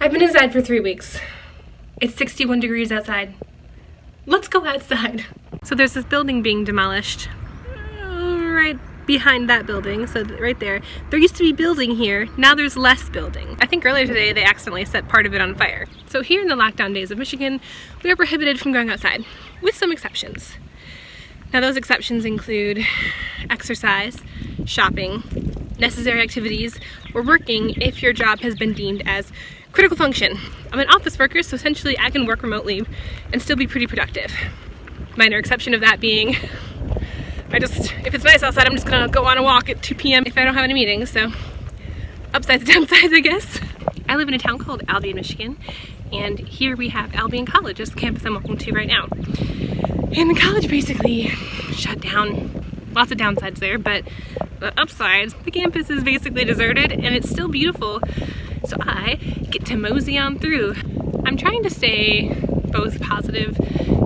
I've been inside for 3 weeks. It's 61 degrees outside. Let's go outside. So there's this building being demolished right behind that building, so right there. There used to be building here, now there's less building. I think earlier today they accidentally set part of it on fire. So here in the lockdown days of Michigan, we are prohibited from going outside, with some exceptions. Now those exceptions include exercise, shopping, necessary activities, or working if your job has been deemed as critical function. I'm an office worker, so essentially I can work remotely and still be pretty productive. Minor exception of that being, if it's nice outside, I'm just gonna go on a walk at 2 p.m. if I don't have any meetings, so upsides and downsides, I guess. I live in a town called Albion, Michigan, and here we have Albion College, just the campus I'm walking to right now. And the college basically shut down. Lots of downsides there, but the upsides, the campus is basically deserted and it's still beautiful. So I get to mosey on through. I'm trying to stay both positive,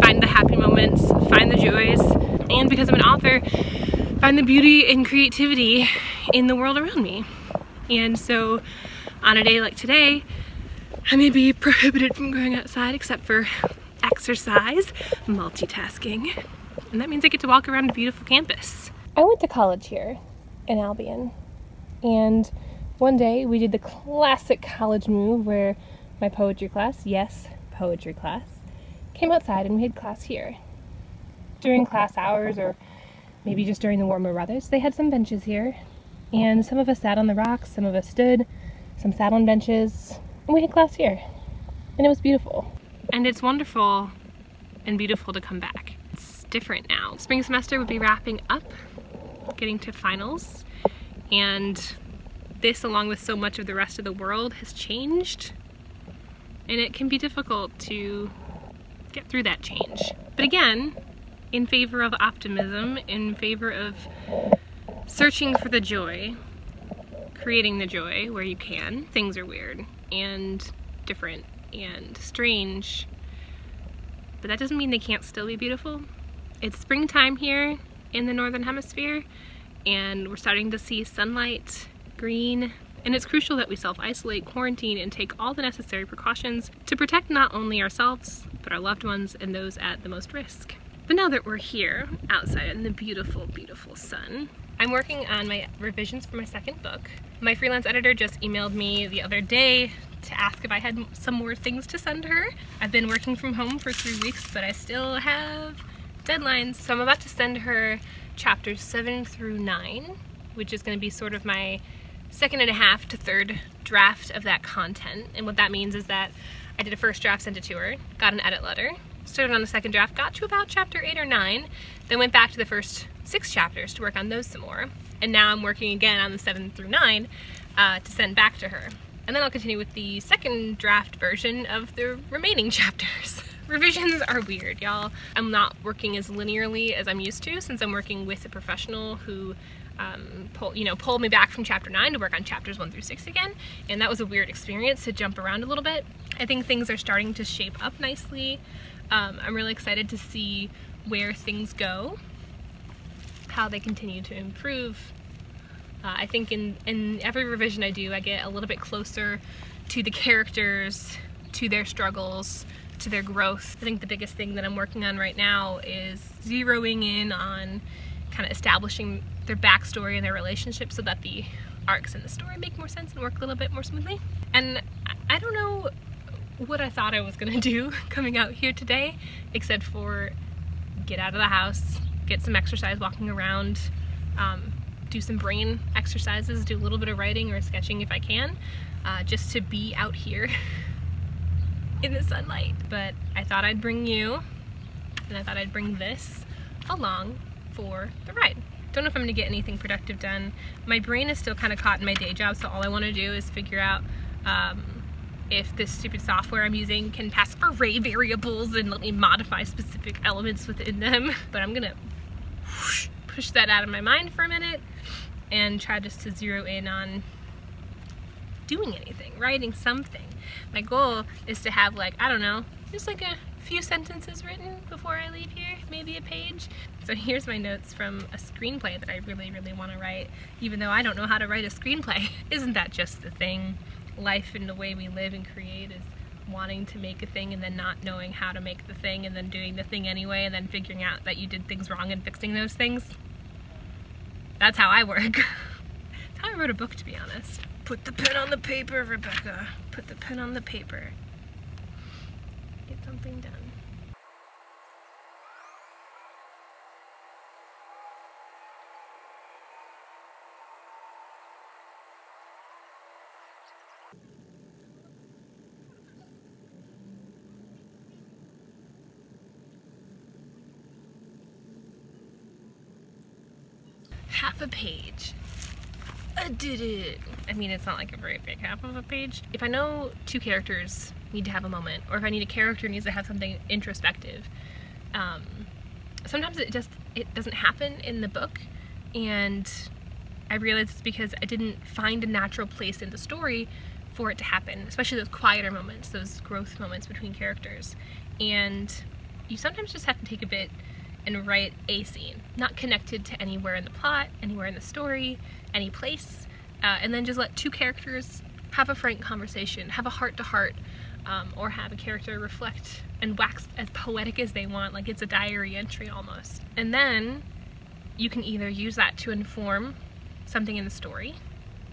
find the happy moments, find the joys, and because I'm an author, find the beauty and creativity in the world around me. And so on a day like today, I may be prohibited from going outside except for exercise, multitasking, and that means I get to walk around a beautiful campus. I went to college here in Albion, and one day we did the classic college move where my poetry class, yes, poetry class, came outside and we had class here. During class hours, or maybe just during the warmer weathers, they had some benches here, and some of us sat on the rocks, some of us stood, some sat on benches, and we had class here, and it was beautiful. And it's wonderful and beautiful to come back. It's different now. Spring semester would be wrapping up, getting to finals, and this, along with so much of the rest of the world, has changed, and it can be difficult to get through that change. But again, in favor of optimism, in favor of searching for the joy, creating the joy where you can. Things are weird and different and strange, but that doesn't mean they can't still be beautiful. It's springtime here in the northern hemisphere, and we're starting to see sunlight, green, and it's crucial that we self-isolate, quarantine, and take all the necessary precautions to protect not only ourselves, but our loved ones and those at the most risk. But now that we're here outside in the beautiful, beautiful sun, I'm working on my revisions for my second book. My freelance editor just emailed me the other day to ask if I had some more things to send her. I've been working from home for 3 weeks, but I still have deadlines. So I'm about to send her chapters 7 through 9, which is going to be sort of my second and a half to third draft of that content. And what that means is that I did a first draft, sent it to her, got an edit letter, started on the second draft, got to about chapter 8 or 9, then went back to the first 6 chapters to work on those some more. And now I'm working again on the 7 through 9 to send back to her. And then I'll continue with the second draft version of the remaining chapters. Revisions are weird, y'all. I'm not working as linearly as I'm used to, since I'm working with a professional who pulled me back from chapter 9 to work on chapters 1 through 6 again. And that was a weird experience to jump around a little bit. I think things are starting to shape up nicely. I'm really excited to see where things go, how they continue to improve. I think in every revision I do, I get a little bit closer to the characters, to their struggles, to their growth. I think the biggest thing that I'm working on right now is zeroing in on kind of establishing their backstory and their relationship so that the arcs in the story make more sense and work a little bit more smoothly. And I don't know what I thought I was gonna do coming out here today, except for get out of the house, get some exercise walking around, do some brain exercises, do a little bit of writing or sketching if I can, just to be out here in the sunlight. But I thought I'd bring you, and I thought I'd bring this along for the ride. Don't know if I'm gonna get anything productive done. My brain is still kind of caught in my day job, so all I want to do is figure out if this stupid software I'm using can pass array variables and let me modify specific elements within them. But I'm gonna push that out of my mind for a minute and try just to zero in on doing anything, writing something. My goal is to have, like, I don't know, just like a few sentences written before I leave here, maybe a page. So here's my notes from a screenplay that I really, really want to write, even though I don't know how to write a screenplay. Isn't that just the thing? life and the way we live and create is wanting to make a thing and then not knowing how to make the thing and then doing the thing anyway and then figuring out that you did things wrong and fixing those things. That's how I work. That's how I wrote a book, to be honest. Put the pen on the paper, Rebecca. Put the pen on the paper. Get something done. Half a page. I did it. I mean, it's not like a very big half of a page. If I know two characters need to have a moment, or if I need a character needs to have something introspective, sometimes it doesn't happen in the book, and I realize it's because I didn't find a natural place in the story for it to happen, especially those quieter moments, those growth moments between characters. And you sometimes just have to take a bit and write a scene, not connected to anywhere in the plot, anywhere in the story, any place, and then just let two characters have a frank conversation, have a heart-to-heart, or have a character reflect and wax as poetic as they want, like it's a diary entry almost. And then you can either use that to inform something in the story,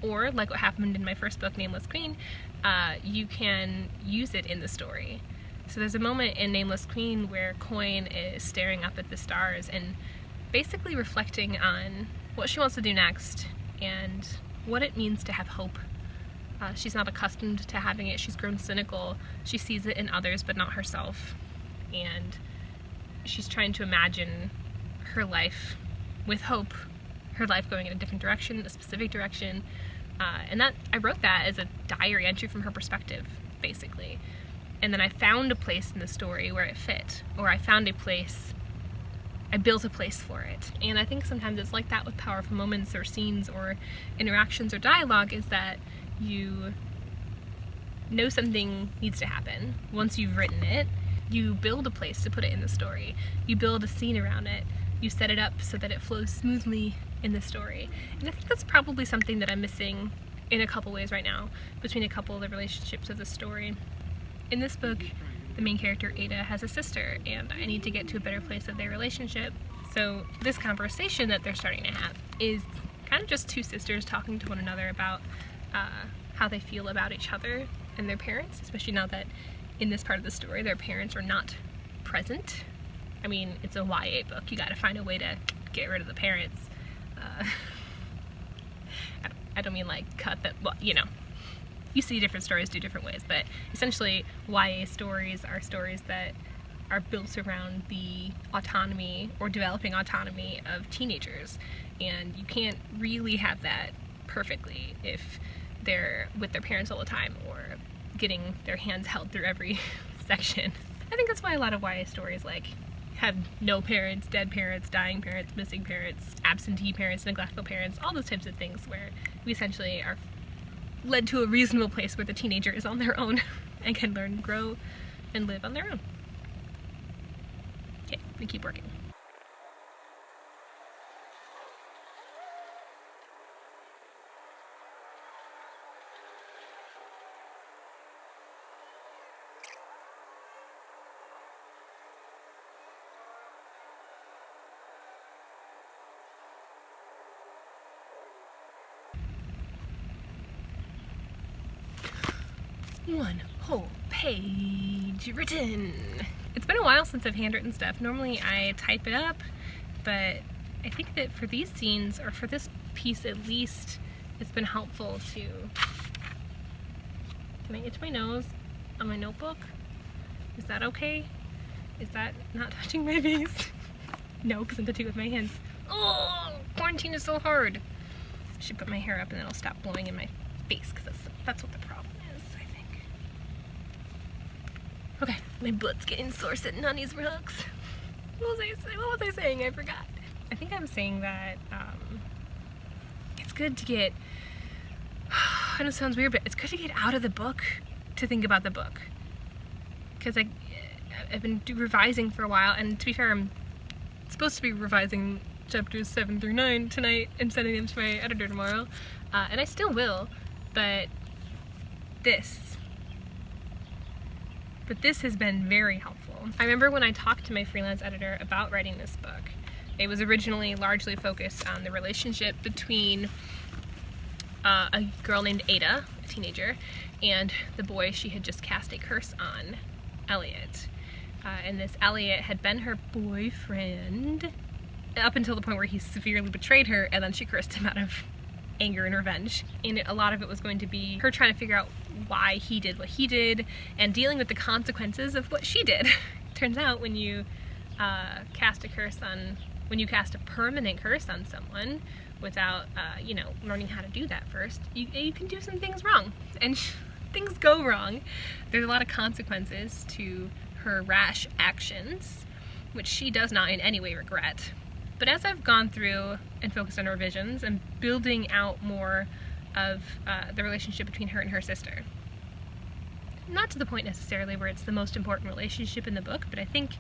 or like what happened in my first book, Nameless Queen, you can use it in the story. So there's a moment in Nameless Queen where Coin is staring up at the stars and basically reflecting on what she wants to do next and what it means to have hope. She's not accustomed to having it. She's grown cynical. She sees it in others but not herself. And she's trying to imagine her life with hope, her life going in a different direction, a specific direction. And that I wrote that as a diary entry from her perspective, basically. And then I found a place in the story where it fit, or I found a place, I built a place for it. And I think sometimes it's like that with powerful moments or scenes or interactions or dialogue, is that you know something needs to happen. Once you've written it, you build a place to put it in the story. You build a scene around it. You set it up so that it flows smoothly in the story. And I think that's probably something that I'm missing in a couple ways right now, between a couple of the relationships of the story. In this book, the main character, Ada, has a sister, and I need to get to a better place of their relationship. So this conversation that they're starting to have is kind of just two sisters talking to one another about how they feel about each other and their parents, especially now that in this part of the story their parents are not present. I mean, it's a YA book. You gotta find a way to get rid of the parents. I don't mean like cut that, well, you know. You see different stories do different ways, but essentially YA stories are stories that are built around the autonomy or developing autonomy of teenagers, and you can't really have that perfectly if they're with their parents all the time or getting their hands held through every section. I think that's why a lot of YA stories like have no parents, dead parents, dying parents, missing parents, absentee parents, neglectful parents, all those types of things where we essentially are led to a reasonable place where the teenager is on their own and can learn, grow, and live on their own. Okay, we keep working. One whole page written. It's been a while since I've handwritten stuff. Normally I type it up, but I think that for these scenes, or for this piece at least, it's been helpful to... Can I itch my nose on my notebook? Is that okay? Is that not touching my face? No, because I'm touching it with my hands. Oh, quarantine is so hard. I should put my hair up and then it'll stop blowing in my face, because that's what the problem is, I think. Okay, my blood's getting sore sitting on these rocks. What was I saying? I forgot. I think I'm saying that it's good to get, I know it sounds weird, but it's good to get out of the book to think about the book. Because I've been revising for a while, and to be fair, I'm supposed to be revising chapters 7 through 9 tonight and sending them to my editor tomorrow, and I still will, but this. But this has been very helpful. I remember when I talked to my freelance editor about writing this book, it was originally largely focused on the relationship between a girl named Ada, a teenager, and the boy she had just cast a curse on, Elliot. And this Elliot had been her boyfriend up until the point where he severely betrayed her, and then she cursed him out of anger and revenge. And a lot of it was going to be her trying to figure out why he did what he did and dealing with the consequences of what she did. Turns out when you cast a permanent curse on someone without learning how to do that first, you can do some things wrong, and things go wrong. There's a lot of consequences to her rash actions, which she does not in any way regret. But as I've gone through and focused on revisions and building out more of the relationship between her and her sister, not to the point necessarily where it's the most important relationship in the book, but I think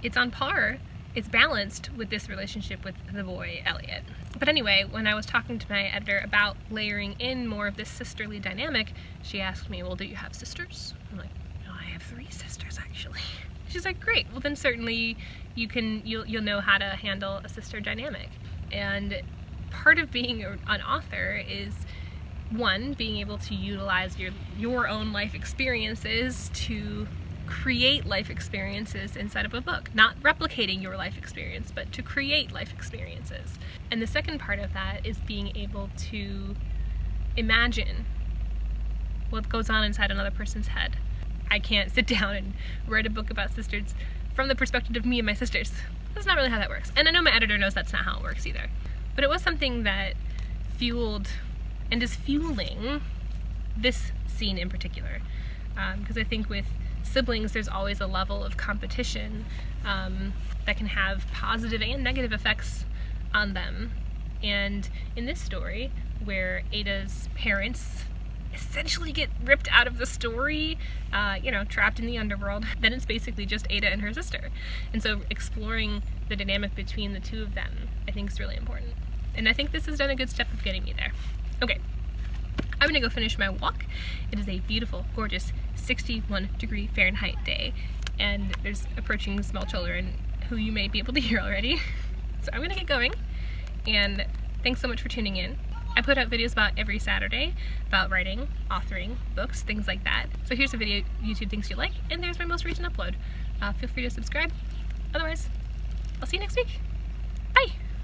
it's on par, it's balanced with this relationship with the boy, Elliot. But anyway, when I was talking to my editor about layering in more of this sisterly dynamic, she asked me, well, do you have sisters? I'm like, no, I have 3 sisters actually. She's like, great, well then certainly you'll know how to handle a sister dynamic. And part of being an author is, one, being able to utilize your own life experiences to create life experiences inside of a book. Not replicating your life experience, but to create life experiences. And the second part of that is being able to imagine what goes on inside another person's head. I can't sit down and write a book about sisters from the perspective of me and my sisters. That's not really how that works. And I know my editor knows that's not how it works either. But it was something that fueled and is fueling this scene in particular. Because I think with siblings there's always a level of competition that can have positive and negative effects on them. And in this story, where Ada's parents essentially get ripped out of the story, trapped in the underworld, then it's basically just Ada and her sister. And so exploring the dynamic between the two of them, I think, is really important. And I think this has done a good step of getting me there. Okay, I'm gonna go finish my walk. It is a beautiful, gorgeous 61-degree Fahrenheit day, and there's approaching small children who you may be able to hear already. So I'm gonna get going, and thanks so much for tuning in. I put out videos about every Saturday about writing, authoring, books, things like that. So here's a video YouTube thinks you like, and there's my most recent upload. Feel free to subscribe. Otherwise, I'll see you next week.